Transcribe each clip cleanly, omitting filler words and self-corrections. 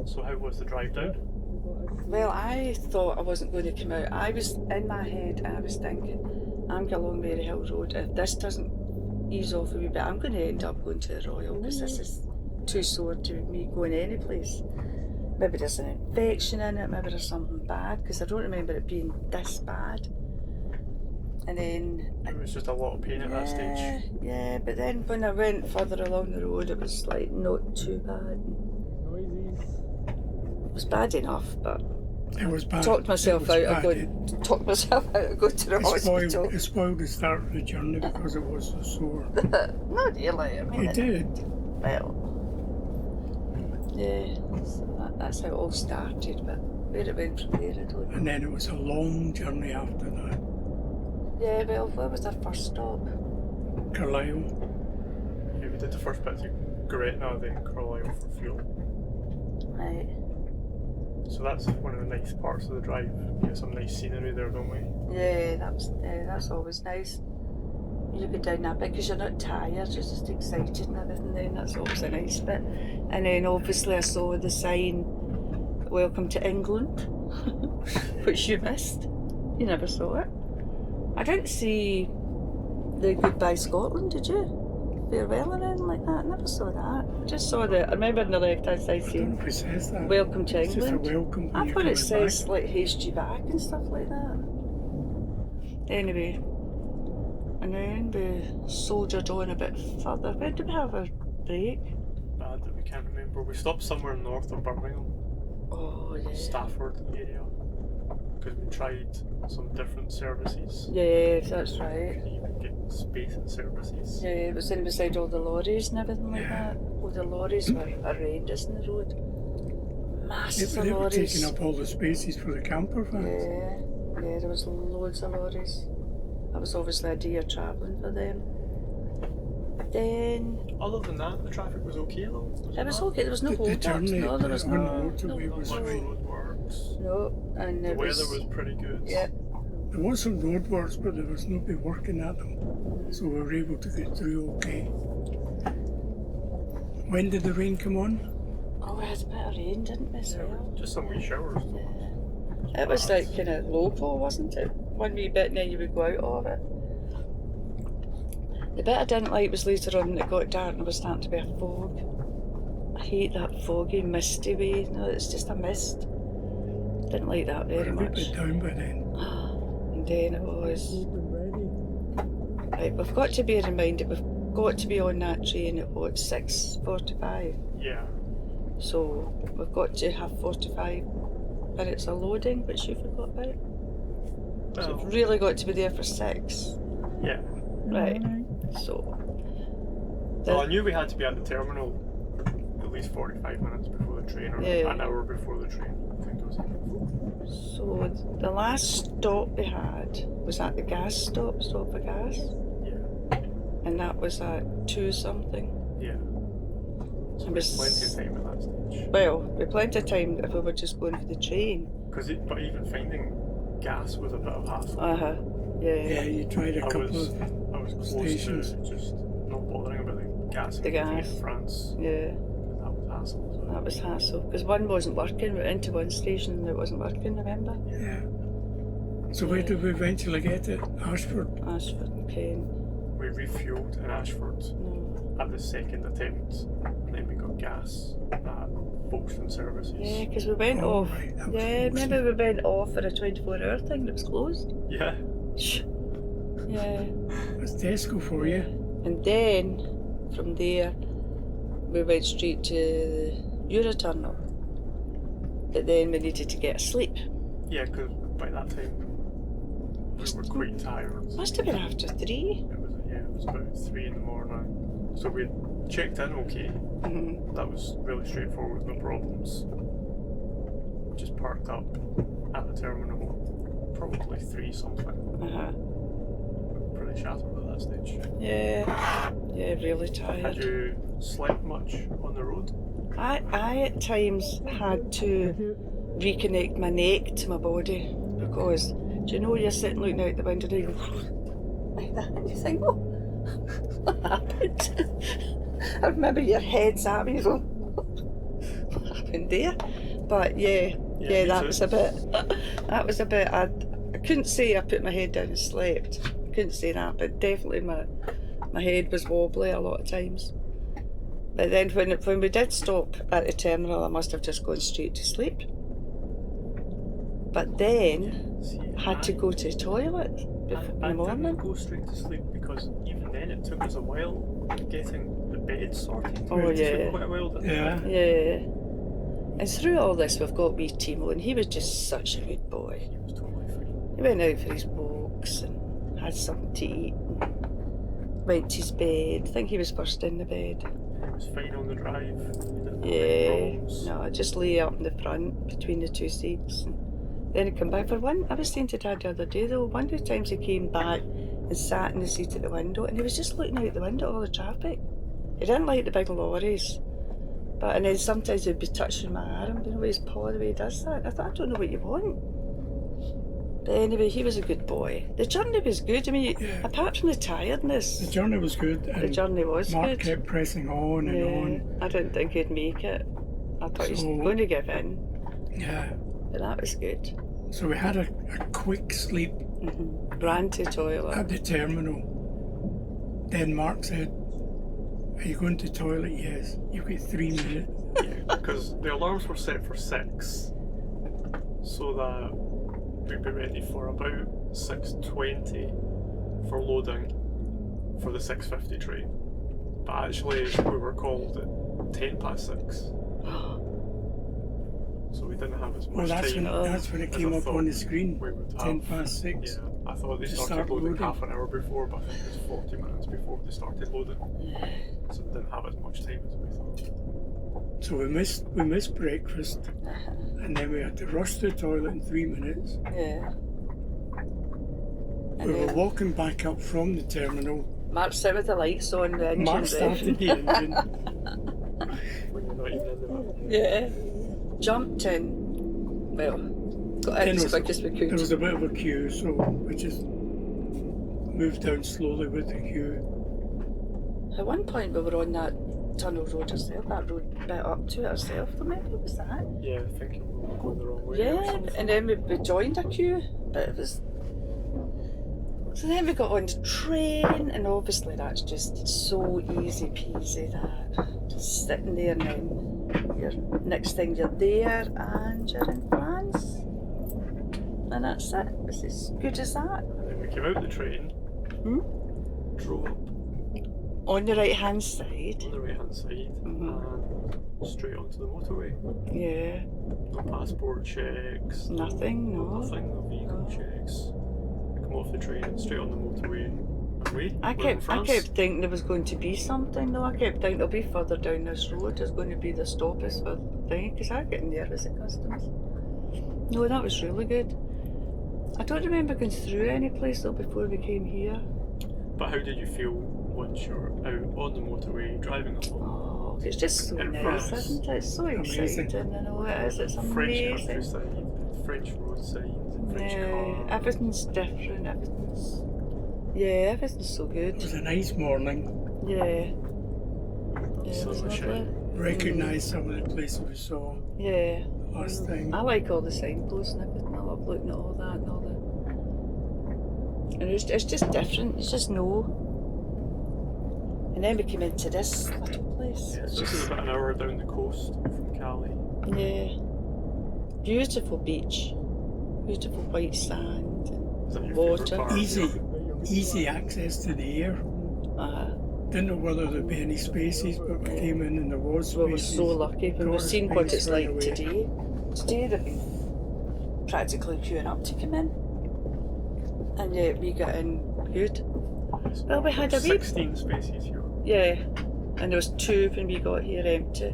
So how was the drive down? Well, I thought I wasn't going to come out. I was, in my head, I was thinking, I'm going along Mary Hill Road. If this doesn't ease off a wee bit, I'm going to end up going to the Royal, because this is too sore to me going any place. Maybe there's an infection in it, maybe there's something bad, because I don't remember it being this bad. And then... It was just a lot of pain at that stage. Yeah, but then when I went further along the road, it was like not too bad. It was bad enough, but It was bad. talked myself out of going to the hospital. It spoiled the start of the journey because it was so sore. Not really. I mean, It did. Well, yeah, so that's how it all started, but where it went from there, I don't know. And then it was a long journey after that. Yeah, well, where was our first stop? Carlisle. Yeah, we did the first bit to Gretna, then Carlisle for fuel. Right. So that's one of the nice parts of the drive. We have some nice scenery there, don't we? Yeah, that's always nice. You go down that bit because you're not tired, you're just excited and everything. Then that's always a nice bit. And then obviously I saw the sign, "Welcome to England," which you missed. You never saw it. I didn't see the Goodbye Scotland, did you? Farewell or anything like that? I never saw that. I just saw I remember on the left hand side I don't saying, know if it says that. "Welcome to It's just a England." welcome. I thought it says like haste you back and stuff like that. Anyway, and then we soldiered on a bit further. When did we have a break? Bad that we can't remember. We stopped somewhere north of Birmingham, Oh yeah. Stafford area, because we tried some different services. Yeah, that's You right. could even get space in services. Yeah, it was in beside all the lorries and everything like Yeah. that. All the lorries were horrendous in the road. Masses of They were lorries. taking up all the spaces for the camper vans. Yeah, there was loads of lorries. That was obviously a day of travelling for them. Then Other than that, the traffic was okay though. it was okay. There was no The hold-ups. journey No, there was on the no. motorway No, was Much fine. roadworks. no, and The it weather was pretty good. Yeah. There was some roadworks, but there was nobody working at them, so we were able to get through okay. When did the rain come on? Oh, we had a bit of rain, didn't we? Yeah, So, just some wee showers. yeah. It was like kind of local, wasn't it? One wee bit and then you would go out of it. The bit I didn't like was later on when it got dark and there was starting to be a fog. I hate that foggy, misty way. No, it's just a mist. Didn't like that very We're a wee much. bit down by then. And then it was... Right, we've got to bear in mind that we've got to be on that train at what, 6:45? Yeah. So we've got to have 45 minutes of loading, which you forgot about. So Well, we've really got to be there for 6. yeah. Right. So. Well, I knew we had to be at the terminal at least 45 minutes before the train, or Yeah. an hour before the train. I think it was. So the last stop we had was at the gas stop for gas, Yeah. and that was at 2 something. Yeah. So It there's was- plenty of time at that stage. Well, we had plenty of time if we were just going for the train. But even finding gas was a bit of hassle. Yeah, you tried a I couple was of close stations. to just not bothering about the gas The gas. in France. Yeah, That was hassle as well. that was hassle because one wasn't working. We went into one station and it wasn't working. Remember? Yeah. So where did we eventually get it? Ashford. Ashford and Kent. We refueled in Ashford No. at the second attempt, and then we got gas at Folkestone Services. Yeah, because we went off. Right, that was Yeah, Folkestone. remember we went off for a 24-hour thing that was closed? Yeah. Yeah. That's Tesco for you. And then from there we went straight to the Eurotunnel. But then we needed to get a sleep. Yeah, because by that time we were quite tired. Must have been after 3. It was about 3 in the morning. So we checked in okay. Mm-hmm. That was really straightforward, no problems. Just parked up at the terminal, probably 3 something. Uh-huh. Pretty shattered at that stage. Yeah, really Had tired. you slept much on the road? I at times had to reconnect my neck to my body because, do you know, you're sitting looking out the window and you go like that and you think, oh, what happened? I remember your head's at me, you go, what happened there? But yeah, me that too. was a bit. That was a bit. I couldn't say I put my head down and slept. I couldn't say that, but definitely my head was wobbly a lot of times. But then when we did stop at the terminal, I must have just gone straight to sleep. But then See, had to go to the toilet in the I morning. didn't go straight to sleep because even then it took us a while getting the bed sorted. Oh, It yeah. took quite a while, didn't Yeah. Yeah. And through all this, we've got wee Timo, and he was just such a good boy. He was totally fine. He went out for his walks and had something to eat and went to his bed. I think he was first in the bed. He was fine on the drive. He didn't have any Yeah. problems. No, I just lay up in the front between the two seats. And then he come back. For one, I was saying to Dad the other day though, one of the times he came back and sat in the seat at the window, and he was just looking out the window at all the traffic. He didn't like the big lorries. And then sometimes he'd be touching my arm, you know, with his paw, the way he does that. I thought, I don't know what you want. But anyway, he was a good boy. The journey was good. I mean, Yeah. apart from the tiredness, The journey was good. And the journey was Mark good. kept pressing on and on. I didn't think he'd make it. I thought he was So- going to give in, Yeah. but that was good. So we had a quick sleep Ran to the toilet. at the terminal. Then Mark said, "Are you going to the toilet?" "Yes." "You've got 3 minutes." Yeah, because the alarms were set for 6, so that we'd be ready for about 6:20 for loading for the 6:50 train. But actually, we were called at 6:10. So we didn't have as much Well, that's time. when it as came I up thought on the screen. we would have. 6:10. Yeah, I thought they To started start loading loading. half an hour before, but I think it was 40 minutes before they started loading. So we didn't have as much time as we thought. So we missed breakfast, and then we had to rush to the toilet in 3 minutes. Yeah. We And were then walking back up from the terminal. Mark sat with the lights on, the engine Mark started the engine. When you're not even in the middle. Yeah. Jumped in. Well, got in Then as quick as we could. There was a bit of a queue, so we just moved down slowly with the queue. At one point we were on that tunnel road ourselves, that road bit up to it ourselves, or maybe it was that. Yeah, thinking we were going the wrong way. or Yeah, something. and then we joined a queue, but it was... So then we got on the train, and obviously that's just so easy peasy that. Just sitting there and then next thing you're there and you're in France. And that's it. It's as good as that. And then we came out the train, drove up On the right hand side. on the right hand side, and straight onto the motorway. Yeah. No passport checks. Nothing, no. Nothing, no vehicle checks. We come off the train and straight on the motorway. And we're in I kept France. thinking there was going to be something though. I kept thinking there'll be further down this road there's going to be the stoppers for thing, because I get nervous at customs. No, that was really good. I don't remember going through any place though before we came here. But how did you feel once you're out on the motorway driving along? Oh, it's just so In nice, France. isn't it? It's so Amazing. exciting. I know it is. It's French amazing. countryside, French roadside, French Yeah, cars. everything's different. Everything's so It good. was a nice morning. Yeah. Yeah, Sun it's was lovely. shining. Recognised some of the places we saw Yeah. last time. I like all the signposts and everything. I love looking at all that and all the. And it's just different. It's just no. And then we came into this little place. Yeah, It's so this is just, about an hour down the coast from Cali. yeah. Beautiful beach. Beautiful white sand Is that and your water. favourite part? Easy access to the air. Didn't know whether there'd be any spaces, but we came in and there was We were spaces. so lucky when Got we've a seen what space it's right like away. today. Today they've been practically queuing up to come in. And yet we got in good. So Well, we had a wee- 16 spaces here, Yeah. And there was 2 when we got here empty.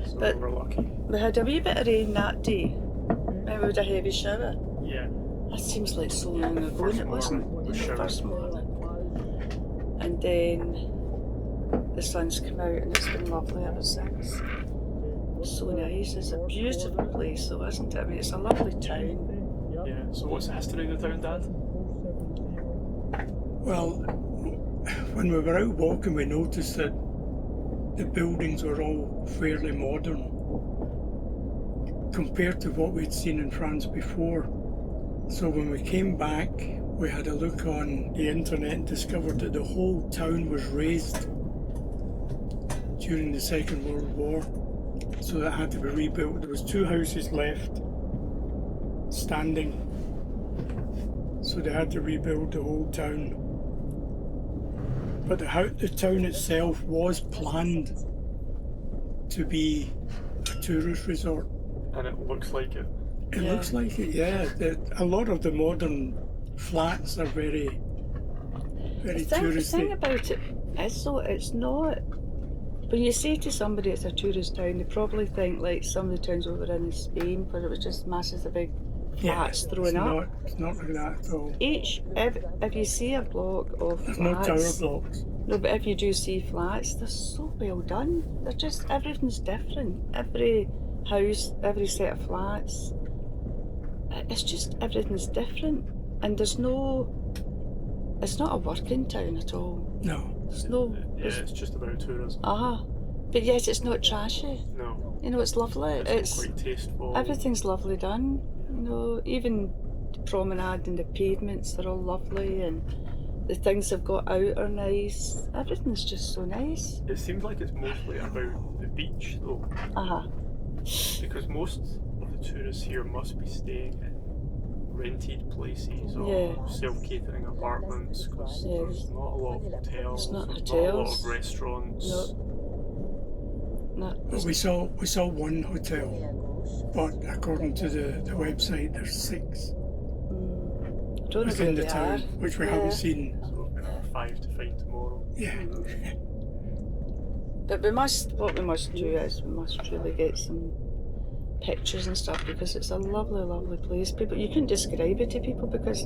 so But- we're lucky. We had a wee bit of rain that day. And we had a heavy shower. Yeah, That seems like so long ago, First and it wasn't. morning, the You know, shower. first morning. And then the sun's come out and it's been lovely ever since. So nice. It's a beautiful place though, isn't it? I mean, it's a lovely town. yeah. So what's the history of the town, Dad? Well, when we were out walking, we noticed that the buildings were all fairly modern compared to what we'd seen in France before. So when we came back, we had a look on the internet and discovered that the whole town was razed during the Second World War. So that had to be rebuilt. There was 2 houses left standing. So they had to rebuild the whole town. But the town itself was planned to be a tourist resort. And it looks like it. It looks like it, yeah. A lot of the modern flats are very touristy. The thing about it is, though, it's not. When you say to somebody it's a tourist town, they probably think like some of the towns over in Spain where it was just masses of big flats thrown up. It's not like that at all. If you see a block of There's flats, no tower blocks. No, but if you do see flats, they're so well done. They're just, everything's different. Every house, every set of flats, it's just, everything's different. And it's not a working town at all. No. There's no... Yeah, it's just about tourism. But yet it's not trashy. No. You know, it's lovely. It's quite tasteful. Everything's lovely done. You know, even the promenade and the pavements are all lovely, and the things they've got out are nice. Everything's just so nice. It seems like it's mostly about the beach, though. Because most of the tourists here must be staying in rented places or self-catering apartments, because there's not a lot of hotels. There's not Not a lot hotels. of restaurants. No. Well, we saw one hotel, but according to the website, there's 6 I don't know within where the they town, are. which we haven't seen. So we've got 5 to find tomorrow. Yeah. But what we must do is we must really get some pictures and stuff, because it's a lovely, lovely place. People, you couldn't describe it to people because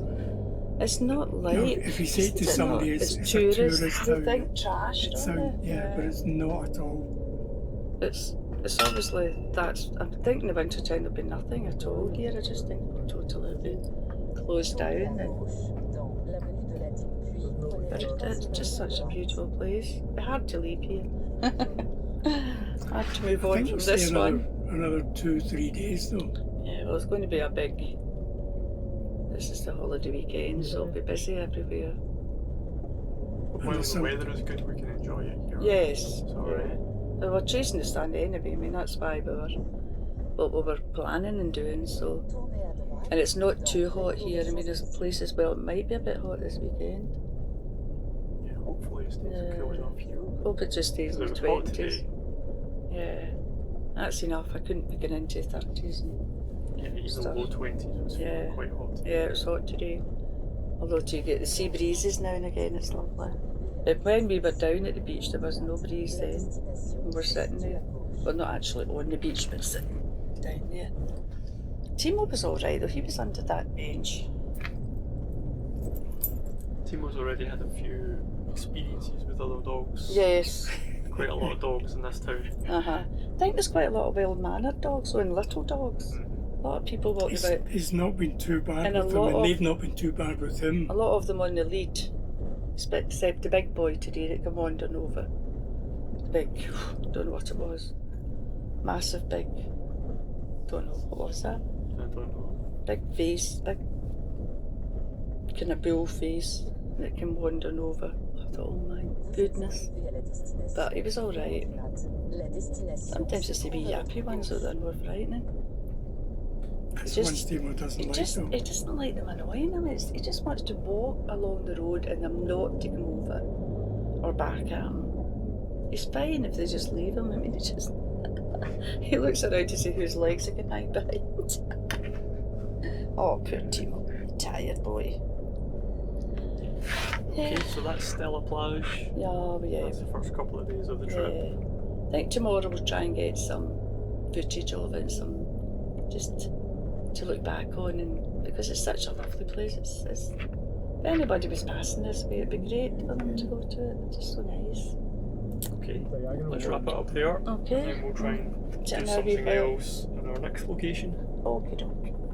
it's not like. No, if you say to somebody it's a tourist, tourist they town, think trash, don't they? but it's not at all. It's obviously I'm thinking of Wintertown there'll be nothing at all here. I just think it'll totally be closed down. But it's just such a beautiful place. It'd be hard to leave here. I have to move I on think from we'll this stay one. another 2-3 days though. Yeah, well, it's going to be a big. This is the holiday weekend, so it'll be busy everywhere. When the weather is good, we can enjoy it here. Yes. It's alright. We were chasing the sun anyway. I mean, that's why we were planning and doing so. And it's not too hot here. I mean, there's places where it might be a bit hot this weekend. Yeah, hopefully it stays cool enough here. Hope it just stays in the It was hot 20s. today. Yeah, that's enough. I couldn't be getting into 30s. Yeah, even Stuff. low 20s was Yeah. quite hot. Yeah, it was hot today. Although you get the sea breezes now and again, it's lovely. But when we were down at the beach, there was no breeze then. We were sitting there. Well, not actually on the beach, but sitting down there. Timo was alright though, he was under that bench. Timo's already had a few experiences with other dogs. Yes. Quite a lot of dogs in this town. I think there's quite a lot of well-mannered dogs and little dogs. A lot of people walking about. He's not been too bad And a with them, lot and of- they've not been too bad with him. A lot of them on the lead, except the big boy today that came wandering over. The big, don't know what it was. Massive big, don't know, what was that? I don't know. Big face, big kind of bull face that came wandering over. I thought, oh my goodness. But he was alright. Sometimes it's the wee yappy ones that are more frightening. That's just- one Timo doesn't like them. He doesn't like them annoying him. He just wants to walk along the road and them not to come over or back at him. He's fine if they just leave him. I mean, he just he looks around to see whose legs he can hide behind. Oh, poor Timo, tired boy. Okay, so that's Stella Plage. Yeah. That's the first couple of days of the trip. I think tomorrow we'll try and get some footage of it, some just to look back on, and because it's such a lovely place, it's if anybody was passing this way, it'd be great for them to go to it. It's just so nice. Okay, let's wrap it up there. Okay. And then we'll try and do Sit in our something wee bit. else in our next location. Okay, doke.